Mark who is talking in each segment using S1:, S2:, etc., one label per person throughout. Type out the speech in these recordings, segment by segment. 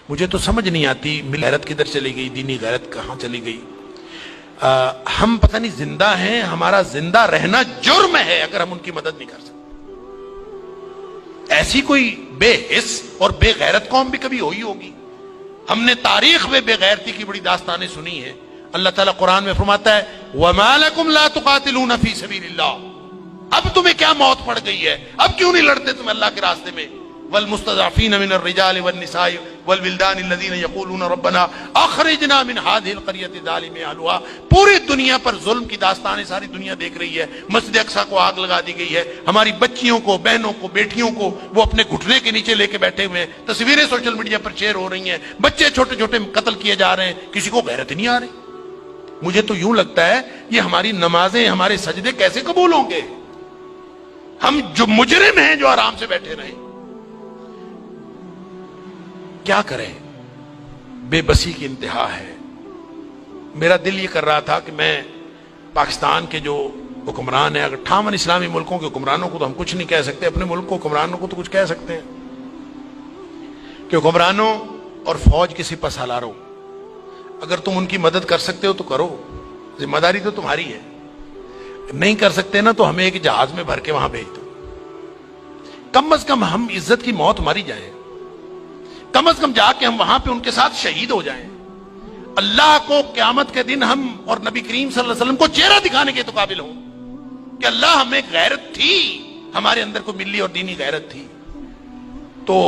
S1: مجھے تو سمجھ نہیں آتی غیرت کدھر چلی گئی، دینی غیرت کہاں چلی گئی۔ ہم پتہ نہیں زندہ ہیں، ہمارا زندہ رہنا جرم ہے اگر ہم ان کی مدد نہیں کر سکتے۔ ایسی کوئی بے حس اور بے غیرت قوم بھی کبھی ہوئی ہوگی؟ ہم نے تاریخ میں بے غیرتی کی بڑی داستانیں سنی ہیں۔ اللہ تعالیٰ قرآن میں فرماتا ہے وَمَا لَكُمْ لَا تُقَاتِلُونَ فِي سَبِيلِ اللَّهِ، اب تمہیں کیا موت پڑ گئی ہے، اب کیوں نہیں لڑتے تم اللہ کے راستے میں؟ والمستضعفین من الرجال والنساء والولدان الذین یقولون ربنا اخرجنا من هذه القریۃ الظالم اهلها۔ پوری دنیا پر ظلم کی داستانیں ساری دنیا دیکھ رہی ہے۔ مسجد اقصی کو آگ لگا دی گئی ہے، ہماری بچیوں کو، بہنوں کو، بیٹیوں کو وہ اپنے گھٹنے کے نیچے لے کے بیٹھے ہوئے ہیں، تصویریں سوشل میڈیا پر شیئر ہو رہی ہیں، بچے چھوٹے چھوٹے قتل کیے جا رہے ہیں، کسی کو غیرت نہیں آ رہی۔ مجھے تو یوں لگتا ہے یہ ہماری نمازیں، ہمارے سجدے کیسے قبول ہوں گے؟ ہم جو مجرم ہیں جو آرام سے بیٹھے رہیں، کیا کریں؟ بے بسی کی انتہا ہے۔ میرا دل یہ کر رہا تھا کہ میں پاکستان کے جو حکمران ہیں، اگر 58 اسلامی ملکوں کے حکمرانوں کو تو ہم کچھ نہیں کہہ سکتے، اپنے ملک کو حکمرانوں کو تو کچھ کہہ سکتے ہیں کہ حکمرانوں اور فوج کے سپہ سالاروں، اگر تم ان کی مدد کر سکتے ہو تو کرو، ذمہ داری تو تمہاری ہے۔ نہیں کر سکتے نا تو ہمیں ایک جہاز میں بھر کے وہاں بھیج دو، کم از کم ہم عزت کی موت ماری جائیں، کم از کم جا کے ہم وہاں پہ ان کے ساتھ شہید ہو جائیں، اللہ کو قیامت کے دن ہم اور نبی کریم صلی اللہ علیہ وسلم کو چہرہ دکھانے کے تو قابل ہوں کہ اللہ ہمیں غیرت تھی، ہمارے اندر کو ملی اور دینی غیرت تھی۔ تو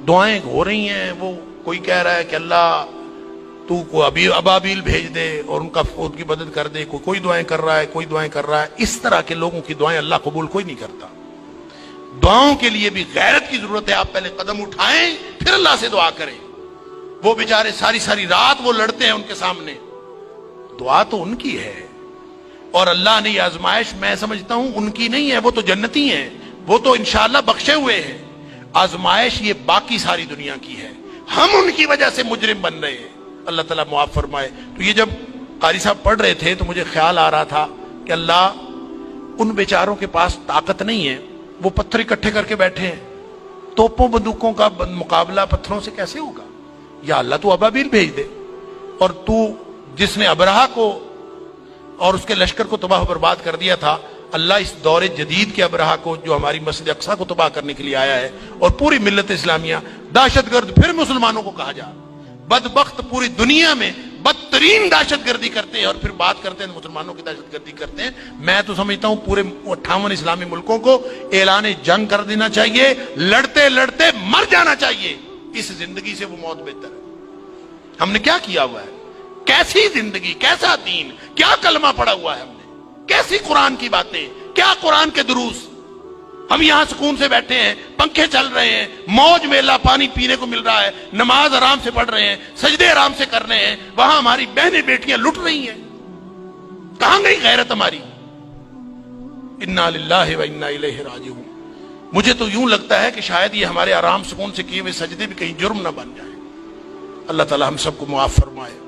S1: دعائیں ہو رہی ہیں، وہ کوئی کہہ رہا ہے کہ اللہ تو کو ابابیل بھیج دے اور ان کی مدد کر دے، کوئی دعائیں کر رہا ہے، کوئی دعائیں کر رہا ہے۔ اس طرح کے لوگوں کی دعائیں اللہ قبول کوئی نہیں کرتا۔ دعاؤں کے لیے بھی غیرت کی ضرورت ہے، آپ پہلے قدم اٹھائیں پھر اللہ سے دعا کریں۔ وہ بیچارے ساری ساری رات وہ لڑتے ہیں ان کے سامنے، دعا تو ان کی ہے، اور اللہ نے یہ آزمائش میں سمجھتا ہوں ان کی نہیں ہے، وہ تو جنتی ہیں، وہ تو انشاءاللہ بخشے ہوئے ہیں۔ آزمائش یہ باقی ساری دنیا کی ہے، ہم ان کی وجہ سے مجرم بن رہے ہیں، اللہ تعالیٰ معاف فرمائے۔ تو یہ جب قاری صاحب پڑھ رہے تھے تو مجھے خیال آ رہا تھا کہ اللہ، ان بیچاروں کے پاس طاقت نہیں ہے، وہ پتھر اکٹھے کر کے بیٹھے ہیں، توپوں بندوقوں کا مقابلہ پتھروں سے کیسے ہوگا؟ یا اللہ تو ابابیل بھیج دے، اور تو جس نے ابرہہ کو اور اس کے لشکر کو تباہ و برباد کر دیا تھا، اللہ اس دور جدید کے ابرہہ کو جو ہماری مسجد اقصی کو تباہ کرنے کے لیے آیا ہے، اور پوری ملت اسلامیہ دہشت گرد پھر مسلمانوں کو کہا جا، بدبخت پوری دنیا میں بدترین دہشت گردی کرتے ہیں اور پھر بات کرتے ہیں مسلمانوں کی دہشت گردی کرتے ہیں۔ میں تو سمجھتا ہوں پورے 58 اسلامی ملکوں کو اعلان جنگ کر دینا چاہیے، لڑتے لڑتے مر جانا چاہیے، اس زندگی سے وہ موت بہتر ہے۔ ہم نے کیا کیا ہوا ہے؟ کیسی زندگی، کیسا دین، کیا کلمہ پڑا ہوا ہے ہم نے، کیسی قرآن کی باتیں، کیا قرآن کے دروس۔ ہم یہاں سکون سے بیٹھے ہیں، پنکھے چل رہے ہیں، موج میلہ پانی پینے کو مل رہا ہے، نماز آرام سے پڑھ رہے ہیں، سجدے آرام سے کر رہے ہیں، وہاں ہماری بہنیں بیٹیاں لٹ رہی ہیں۔ کہاں گئی غیرت ہماری؟ انا للہ و انا الیہ راجعون۔ مجھے تو یوں لگتا ہے کہ شاید یہ ہمارے آرام سکون سے کیے ہوئے سجدے بھی کہیں جرم نہ بن جائیں۔ اللہ تعالی ہم سب کو معاف فرمائے۔